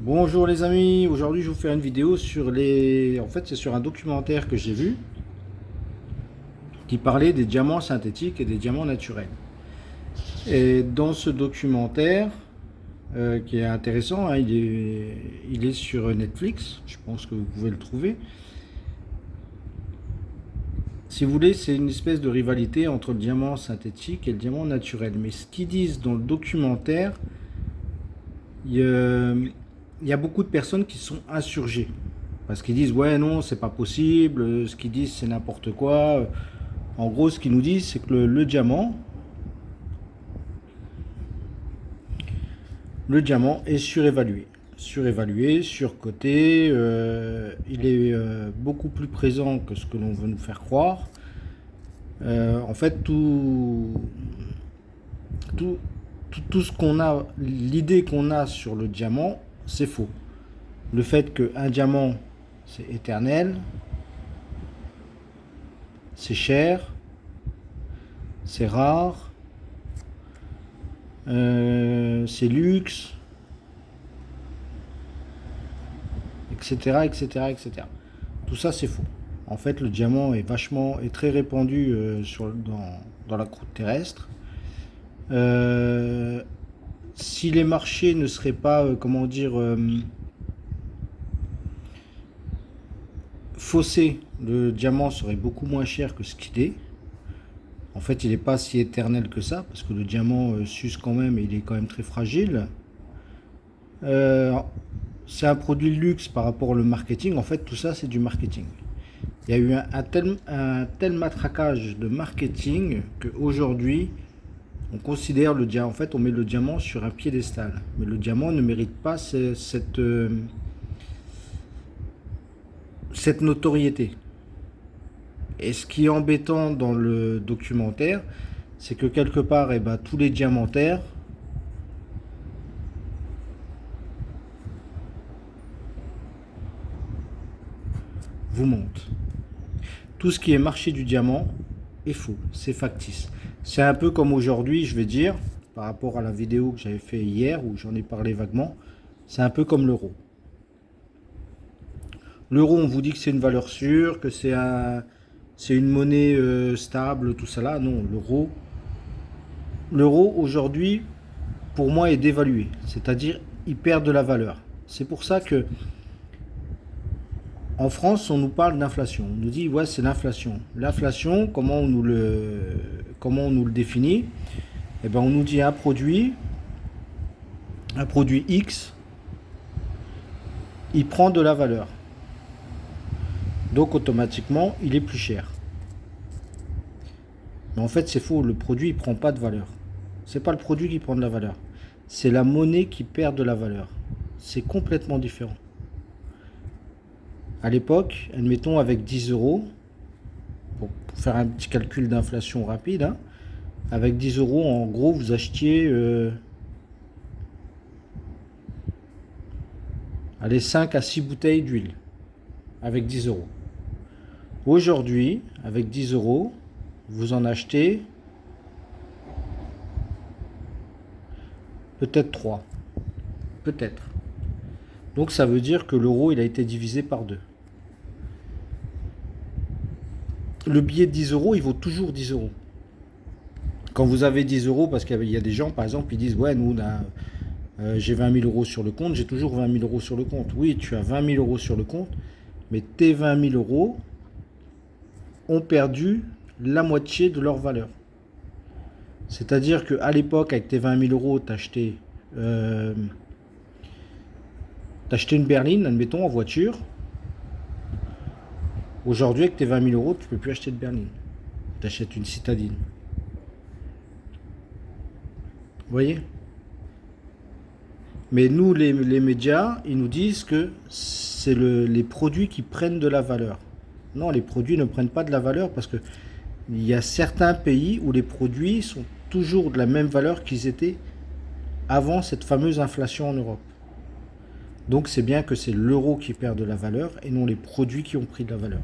Bonjour les amis, aujourd'hui je vais vous faire une vidéo sur les... En fait c'est sur un documentaire que j'ai vu qui parlait des diamants synthétiques et des diamants naturels. Et dans ce documentaire, qui est intéressant, hein, il est sur Netflix, je pense que vous pouvez le trouver. Si vous voulez, c'est une espèce de rivalité entre le diamant synthétique et le diamant naturel. Mais ce qu'ils disent dans le documentaire, il y a, il y a beaucoup de personnes qui sont insurgées. Parce qu'ils disent, ouais, non, c'est pas possible, ce qu'ils disent, c'est n'importe quoi. En gros, ce qu'ils nous disent, c'est que le diamant est surévalué. Surévalué, surcoté, il est beaucoup plus présent que ce que l'on veut nous faire croire. En fait, tout, tout ce qu'on a, l'idée qu'on a sur le diamant, c'est faux. Le fait qu'un diamant, c'est éternel, c'est cher, c'est rare, c'est luxe, etc., etc., etc. Tout ça, c'est faux. En fait, le diamant est très répandu dans la croûte terrestre. Euh, si les marchés ne seraient pas, comment dire, faussés, le diamant serait beaucoup moins cher que ce qu'il est. En fait, il n'est pas si éternel que ça, parce que le diamant s'use quand même et il est quand même très fragile. Euh, c'est un produit de luxe par rapport au marketing. En fait, tout ça, c'est du marketing. Il y a eu un tel matraquage de marketing qu'aujourd'hui, on considère le diamant. En fait, on met le diamant sur un piédestal. Mais le diamant ne mérite pas cette notoriété. Et ce qui est embêtant dans le documentaire, c'est que quelque part, eh ben, tous les diamantaires vous mentent. Tout ce qui est marché du diamant est faux, c'est factice. C'est un peu comme aujourd'hui, je vais dire, par rapport à la vidéo que j'avais fait hier, où j'en ai parlé vaguement, c'est un peu comme l'euro. L'euro, on vous dit que c'est une valeur sûre, que c'est une monnaie stable, tout ça là. Non, l'euro aujourd'hui, pour moi, est dévalué. C'est-à-dire, il perd de la valeur. C'est pour ça que en France, on nous parle d'inflation. On nous dit, ouais, c'est l'inflation. L'inflation, comment on nous le définit? Eh ben, on nous dit un produit X, il prend de la valeur. Donc, automatiquement, il est plus cher. Mais en fait, c'est faux. Le produit, il prend pas de valeur. C'est pas le produit qui prend de la valeur. C'est la monnaie qui perd de la valeur. C'est complètement différent. À l'époque, admettons avec 10 euros, pour faire un petit calcul d'inflation rapide, hein, avec 10 euros, en gros, vous achetiez allez, 5 à 6 bouteilles d'huile avec 10 euros. Aujourd'hui, avec 10 euros, vous en achetez peut-être 3. Peut-être. Donc ça veut dire que l'euro, il a été divisé par 2. Le billet de 10 euros, il vaut toujours 10 euros. Quand vous avez 10 euros, parce qu'il y a des gens, par exemple, qui disent, ouais, nous, j'ai 20 000 euros sur le compte, j'ai toujours 20 000 euros sur le compte. Oui, tu as 20 000 euros sur le compte, mais tes 20 000 euros ont perdu la moitié de leur valeur. C'est-à-dire qu'à l'époque, avec tes 20 000 euros, t'achetais une berline, admettons, en voiture. Aujourd'hui, avec tes 20 000 euros, tu ne peux plus acheter de berline. Tu achètes une citadine. Vous voyez? Mais nous, les médias, ils nous disent que c'est les produits qui prennent de la valeur. Non, les produits ne prennent pas de la valeur parce que il y a certains pays où les produits sont toujours de la même valeur qu'ils étaient avant cette fameuse inflation en Europe. Donc c'est bien que c'est l'euro qui perd de la valeur et non les produits qui ont pris de la valeur.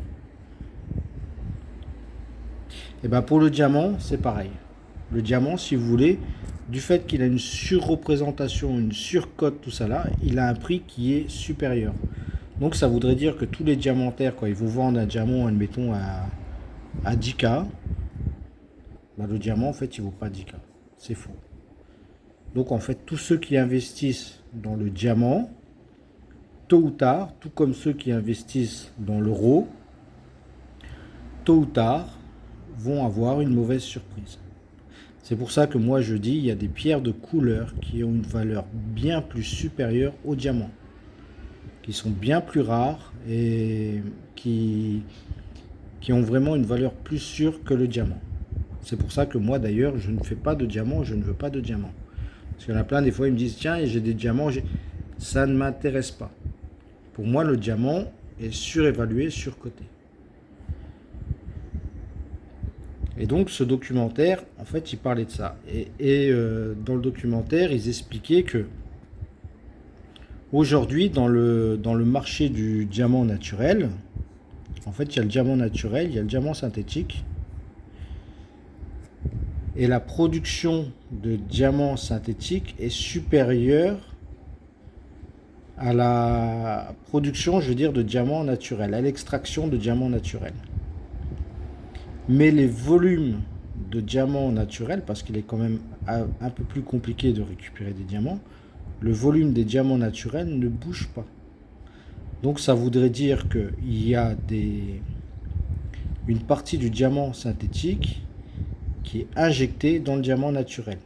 Et bien pour le diamant, c'est pareil. Le diamant, si vous voulez, du fait qu'il a une surreprésentation, une surcote, tout ça là, il a un prix qui est supérieur. Donc ça voudrait dire que tous les diamantaires, quand ils vous vendent un diamant, admettons, à 10K, bah, le diamant, en fait, il ne vaut pas 10K. C'est faux. Donc en fait, tous ceux qui investissent dans le diamant, tôt ou tard, tout comme ceux qui investissent dans l'euro, tôt ou tard, vont avoir une mauvaise surprise. C'est pour ça que moi je dis, il y a des pierres de couleur qui ont une valeur bien plus supérieure au diamant, qui sont bien plus rares et qui ont vraiment une valeur plus sûre que le diamant. C'est pour ça que moi d'ailleurs, je ne fais pas de diamant, je ne veux pas de diamant. Parce qu'il y en a plein, des fois ils me disent, tiens, j'ai des diamants, ça ne m'intéresse pas. Pour moi, le diamant est surévalué, surcoté. Et donc ce documentaire, en fait, il parlait de ça. Et dans le documentaire, ils expliquaient que aujourd'hui, dans le marché du diamant naturel, en fait, il y a le diamant naturel, il y a le diamant synthétique. Et la production de diamants synthétiques est supérieure à la production, je veux dire, de diamants naturels, à l'extraction de diamants naturels. Mais les volumes de diamants naturels, parce qu'il est quand même un peu plus compliqué de récupérer des diamants, le volume des diamants naturels ne bouge pas. Donc ça voudrait dire qu'il y a une partie du diamant synthétique qui est injectée dans le diamant naturel.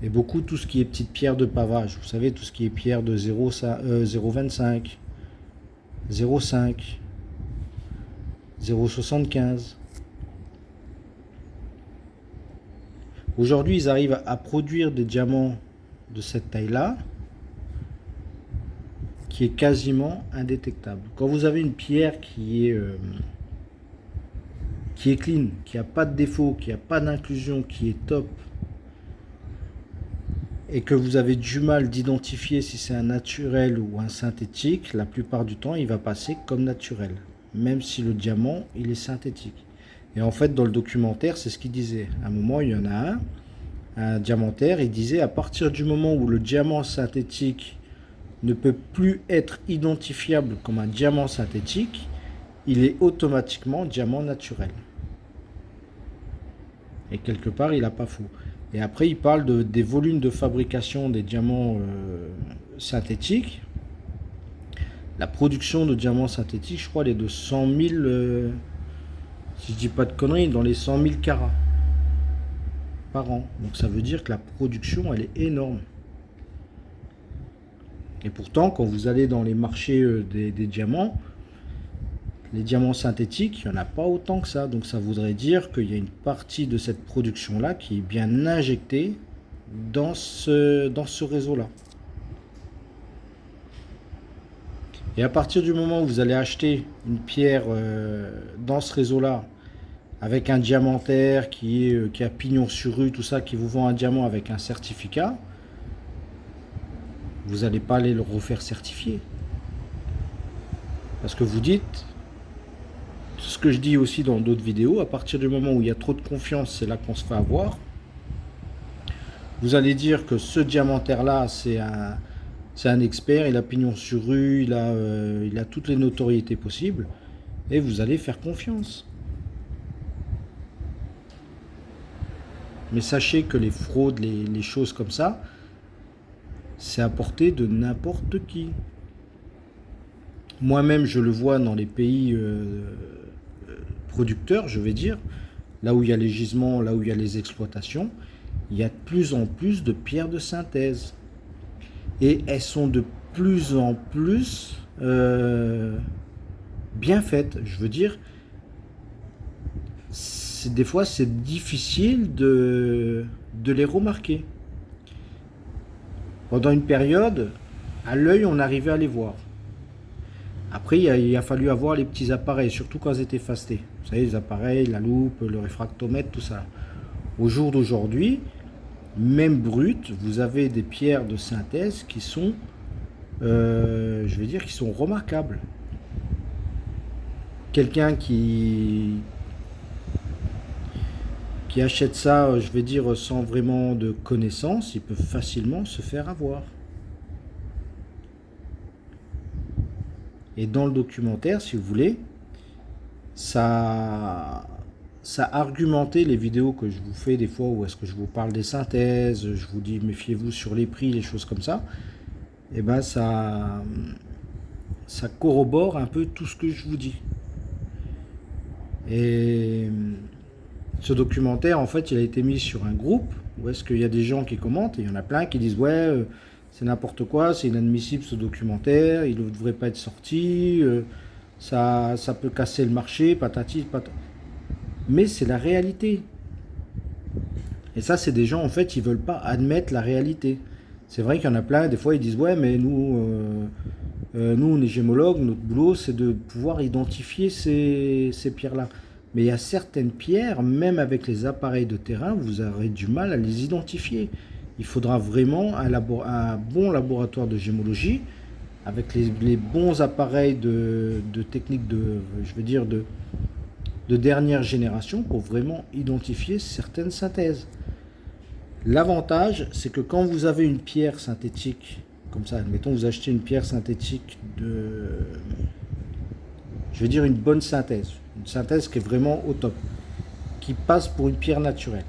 Et beaucoup, tout ce qui est petites pierres de pavage, vous savez, tout ce qui est pierre de 0,25, 0,5, 0,75. Aujourd'hui, ils arrivent à produire des diamants de cette taille-là qui est quasiment indétectable. Quand vous avez une pierre qui est clean, qui n'a pas de défaut, qui n'a pas d'inclusion, qui est top, et que vous avez du mal d'identifier si c'est un naturel ou un synthétique, la plupart du temps, il va passer comme naturel, même si le diamant, il est synthétique. Et en fait, dans le documentaire, c'est ce qu'il disait. À un moment, il y en a un diamantaire, il disait à partir du moment où le diamant synthétique ne peut plus être identifiable comme un diamant synthétique, il est automatiquement diamant naturel. Et quelque part, il n'a pas faux. Et après, il parle des volumes de fabrication des diamants synthétiques. La production de diamants synthétiques, je crois, elle est de 100 000, si je dis pas de conneries, dans les 100 000 carats par an. Donc ça veut dire que la production, elle est énorme. Et pourtant, quand vous allez dans les marchés des diamants, les diamants synthétiques, il n'y en a pas autant que ça. Donc ça voudrait dire qu'il y a une partie de cette production-là qui est bien injectée dans ce réseau-là. Et à partir du moment où vous allez acheter une pierre dans ce réseau-là, avec un diamantaire qui a pignon sur rue, tout ça, qui vous vend un diamant avec un certificat, vous n'allez pas aller le refaire certifier. Parce que vous dites, ce que je dis aussi dans d'autres vidéos, à partir du moment où il y a trop de confiance, c'est là qu'on se fait avoir. Vous allez dire que ce diamantaire-là, c'est un expert, il a pignon sur rue, il a toutes les notoriétés possibles, et vous allez faire confiance. Mais sachez que les fraudes, les choses comme ça, c'est à portée de n'importe qui. Moi-même, je le vois dans les pays producteurs, je vais dire, là où il y a les gisements, là où il y a les exploitations, il y a de plus en plus de pierres de synthèse. Et elles sont de plus en plus bien faites. Je veux dire, des fois, c'est difficile de les remarquer. Pendant une période, à l'œil, on arrivait à les voir. Après, il a fallu avoir les petits appareils, surtout quand ils étaient fastés. Vous savez, les appareils, la loupe, le réfractomètre, tout ça. Au jour d'aujourd'hui, même brutes, vous avez des pierres de synthèse qui sont, je vais dire, qui sont remarquables. Quelqu'un qui qui achètent ça, je vais dire, sans vraiment de connaissances, ils peuvent facilement se faire avoir. Et dans le documentaire, si vous voulez, ça argumentait les vidéos que je vous fais des fois où est-ce que je vous parle des synthèses, je vous dis méfiez-vous sur les prix, les choses comme ça. Et ben ça corrobore un peu tout ce que je vous dis. Et ce documentaire, en fait, il a été mis sur un groupe où est-ce qu'il y a des gens qui commentent et il y en a plein qui disent ouais, c'est n'importe quoi, c'est inadmissible ce documentaire, il ne devrait pas être sorti, ça peut casser le marché, patati, patata. Mais c'est la réalité. Et ça, c'est des gens, en fait, ils veulent pas admettre la réalité. C'est vrai qu'il y en a plein, des fois, ils disent ouais, mais nous, on est gémologues, notre boulot, c'est de pouvoir identifier ces pierres-là. Mais il y a certaines pierres, même avec les appareils de terrain, vous aurez du mal à les identifier. Il faudra vraiment un bon laboratoire de gémologie, avec les bons appareils de technique je veux dire, de dernière génération, pour vraiment identifier certaines synthèses. L'avantage, c'est que quand vous avez une pierre synthétique, comme ça, admettons vous achetez une pierre synthétique je veux dire une bonne synthèse, une synthèse qui est vraiment au top, qui passe pour une pierre naturelle.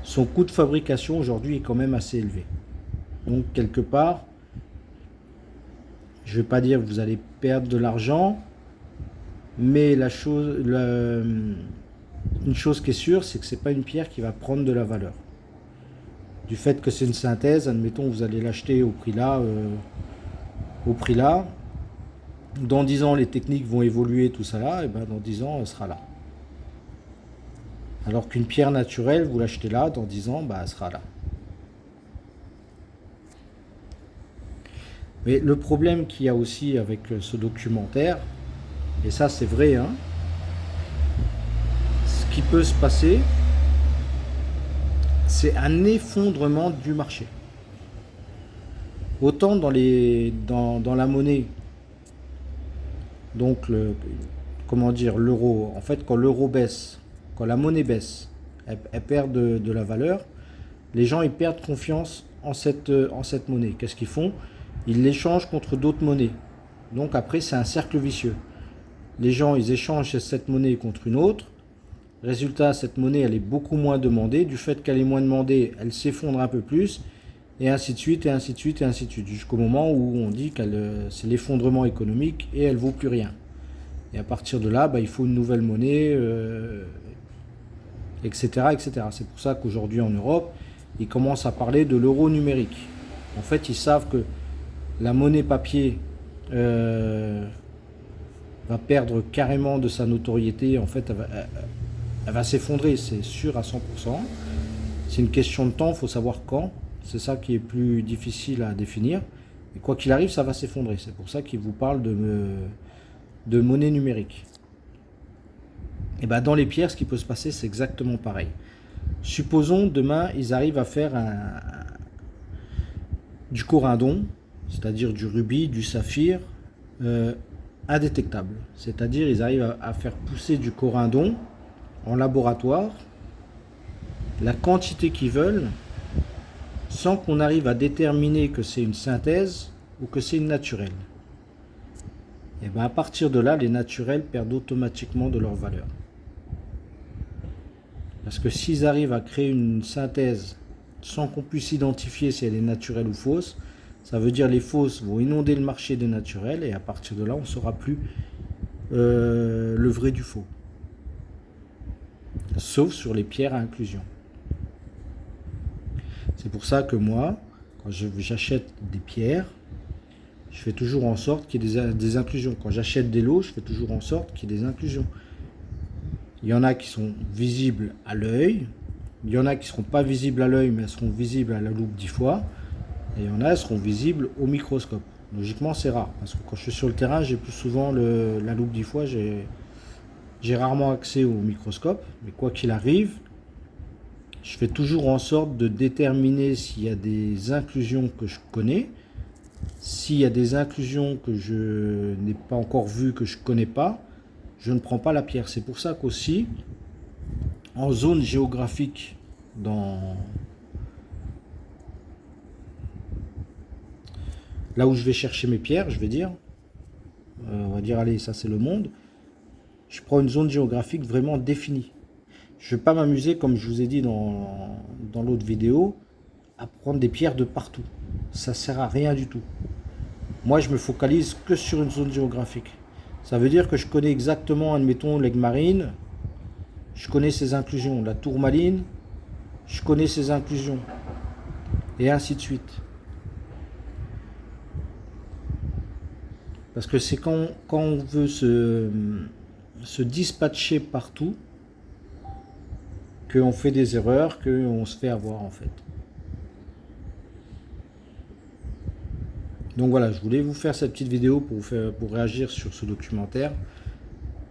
Son coût de fabrication aujourd'hui est quand même assez élevé. Donc quelque part, je ne vais pas dire que vous allez perdre de l'argent, mais une chose qui est sûre, c'est que ce n'est pas une pierre qui va prendre de la valeur. Du fait que c'est une synthèse, admettons vous allez l'acheter au prix là, dans 10 ans les techniques vont évoluer, tout ça là, et ben dans 10 ans elle sera là. Alors qu'une pierre naturelle, vous l'achetez là, dans 10 ans, elle sera là. Mais le problème qu'il y a aussi avec ce documentaire, et ça c'est vrai, hein, ce qui peut se passer, c'est un effondrement du marché. Autant dans la monnaie, donc l'euro, en fait quand l'euro baisse, quand la monnaie baisse, elle perd de la valeur, les gens ils perdent confiance en cette monnaie. Qu'est-ce qu'ils font? Ils l'échangent contre d'autres monnaies. Donc après c'est un cercle vicieux. Les gens ils échangent cette monnaie contre une autre. Résultat, cette monnaie elle est beaucoup moins demandée. Du fait qu'elle est moins demandée, elle s'effondre un peu plus. Et ainsi de suite, et ainsi de suite, et ainsi de suite. Jusqu'au moment où on dit que c'est l'effondrement économique et elle ne vaut plus rien. Et à partir de là, il faut une nouvelle monnaie, etc., etc. C'est pour ça qu'aujourd'hui en Europe, ils commencent à parler de l'euro numérique. En fait, ils savent que la monnaie papier va perdre carrément de sa notoriété. En fait, elle va s'effondrer, c'est sûr à 100%. C'est une question de temps, il faut savoir quand. C'est ça qui est plus difficile à définir. Et quoi qu'il arrive, ça va s'effondrer. C'est pour ça qu'ils vous parlent de monnaie numérique. Et dans les pierres, ce qui peut se passer, c'est exactement pareil. Supposons demain, ils arrivent à faire du corindon, c'est-à-dire du rubis, du saphir, indétectable. C'est-à-dire ils arrivent à faire pousser du corindon en laboratoire, la quantité qu'ils veulent, sans qu'on arrive à déterminer que c'est une synthèse ou que c'est une naturelle. Et à partir de là, les naturels perdent automatiquement de leur valeur. Parce que s'ils arrivent à créer une synthèse sans qu'on puisse identifier si elle est naturelle ou fausse, ça veut dire les fausses vont inonder le marché des naturels et à partir de là, on ne saura plus le vrai du faux. Sauf sur les pierres à inclusion. C'est pour ça que moi, quand j'achète des pierres, je fais toujours en sorte qu'il y ait des inclusions. Quand j'achète des lots, je fais toujours en sorte qu'il y ait des inclusions. Il y en a qui sont visibles à l'œil, il y en a qui ne seront pas visibles à l'œil, mais elles seront visibles à la loupe 10 fois, et il y en a qui seront visibles au microscope. Logiquement, c'est rare, parce que quand je suis sur le terrain, j'ai plus souvent la loupe 10 fois, j'ai rarement accès au microscope, mais quoi qu'il arrive, je fais toujours en sorte de déterminer s'il y a des inclusions que je connais, s'il y a des inclusions que je n'ai pas encore vues, que je ne connais pas, je ne prends pas la pierre. C'est pour ça qu'aussi, en zone géographique dans là où je vais chercher mes pierres, je vais dire. On va dire, allez, ça c'est le monde. Je prends une zone géographique vraiment définie. Je ne vais pas m'amuser, comme je vous ai dit dans l'autre vidéo, à prendre des pierres de partout. Ça ne sert à rien du tout. Moi, je me focalise que sur une zone géographique. Ça veut dire que je connais exactement, admettons, l'aigle marine. Je connais ses inclusions. La tourmaline, je connais ses inclusions. Et ainsi de suite. Parce que c'est quand on veut se dispatcher partout qu'on fait des erreurs, qu'on se fait avoir en fait. Donc voilà, je voulais vous faire cette petite vidéo pour réagir sur ce documentaire.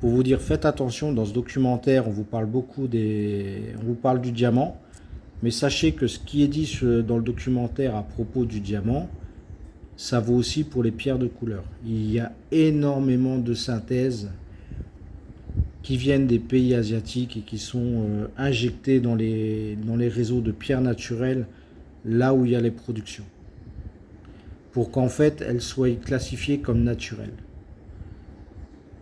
Pour vous dire, faites attention, dans ce documentaire, on vous parle on vous parle du diamant. Mais sachez que ce qui est dit dans le documentaire à propos du diamant, ça vaut aussi pour les pierres de couleur. Il y a énormément de synthèses qui viennent des pays asiatiques et qui sont injectées dans les réseaux de pierres naturelles, là où il y a les productions, pour qu'en fait elles soient classifiées comme naturelles.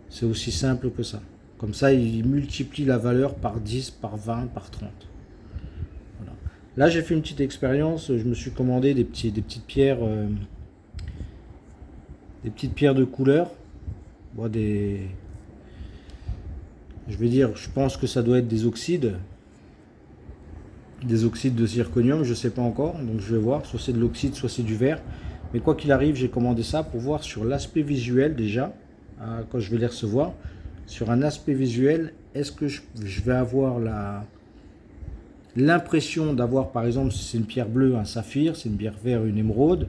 C'est aussi simple que ça. Comme ça, ils multiplient la valeur par 10, par 20, par 30. Voilà. Là, j'ai fait une petite expérience. Je me suis commandé des petites pierres, de couleur. Bon, je vais dire, je pense que ça doit être des oxydes de zirconium, je ne sais pas encore, donc je vais voir, soit c'est de l'oxyde, soit c'est du verre. Mais quoi qu'il arrive, j'ai commandé ça pour voir sur l'aspect visuel déjà, quand je vais les recevoir, sur un aspect visuel, est-ce que je vais avoir l'impression d'avoir, par exemple, si c'est une pierre bleue, un saphir, c'est une pierre verte, une émeraude,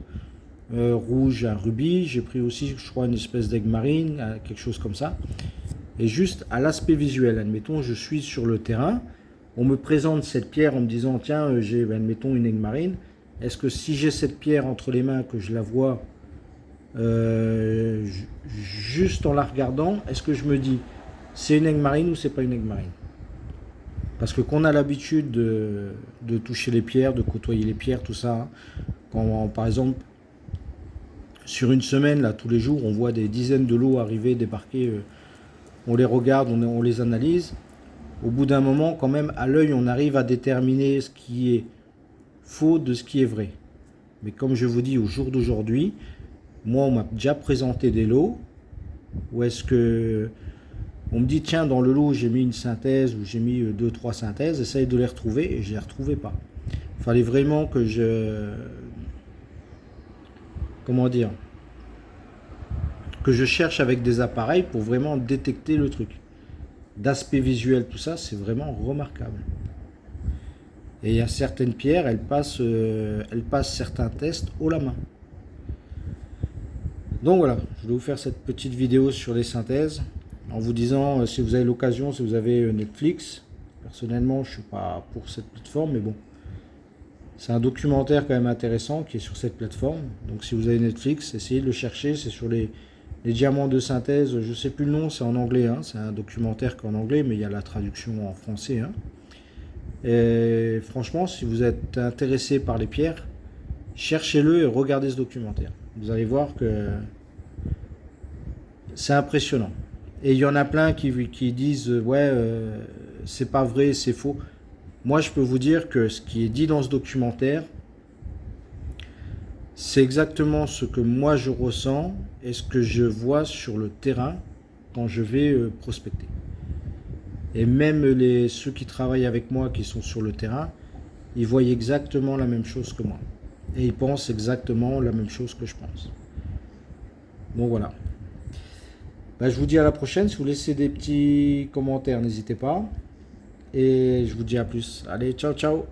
rouge, un rubis, j'ai pris aussi, je crois, une espèce d'aigle marine, quelque chose comme ça. Et juste à l'aspect visuel, admettons, je suis sur le terrain, on me présente cette pierre en me disant, tiens, j'ai, admettons, une aigle marine. Est-ce que si j'ai cette pierre entre les mains, que je la vois juste en la regardant, est-ce que je me dis, c'est une aigle marine ou c'est pas une aigle marine? Parce que qu'on a l'habitude de toucher les pierres, de côtoyer les pierres, tout ça, quand par exemple, sur une semaine, là, tous les jours, on voit des dizaines de lots arriver, débarquer, on les regarde, on les analyse. Au bout d'un moment, quand même, à l'œil, on arrive à déterminer ce qui est faux de ce qui est vrai. Mais comme je vous dis, au jour d'aujourd'hui, moi, on m'a déjà présenté des lots où est-ce que on me dit, tiens, dans le lot, j'ai mis une synthèse ou j'ai mis 2-3 synthèses, essaye de les retrouver, et je les retrouvais pas. Il fallait vraiment que que je cherche avec des appareils pour vraiment détecter le truc. D'aspect visuel, tout ça, c'est vraiment remarquable. Et il y a certaines pierres, elles passent certains tests haut la main. Donc voilà, je vais vous faire cette petite vidéo sur les synthèses, en vous disant, si vous avez l'occasion, si vous avez Netflix, personnellement, je ne suis pas pour cette plateforme, mais bon, c'est un documentaire quand même intéressant qui est sur cette plateforme. Donc si vous avez Netflix, essayez de le chercher, c'est sur les diamants de synthèse, je ne sais plus le nom, c'est en anglais, hein. C'est un documentaire qu'en anglais, mais il y a la traduction en français. Hein. Et franchement, si vous êtes intéressé par les pierres, cherchez-le et regardez ce documentaire. Vous allez voir que c'est impressionnant. Et il y en a plein qui disent, ouais, c'est pas vrai, c'est faux. Moi, je peux vous dire que ce qui est dit dans ce documentaire, c'est exactement ce que moi je ressens et ce que je vois sur le terrain quand je vais prospecter. Et même ceux qui travaillent avec moi, qui sont sur le terrain, ils voient exactement la même chose que moi. Et ils pensent exactement la même chose que je pense. Bon voilà. Je vous dis à la prochaine. Si vous laissez des petits commentaires, n'hésitez pas. Et je vous dis à plus. Allez, ciao, ciao.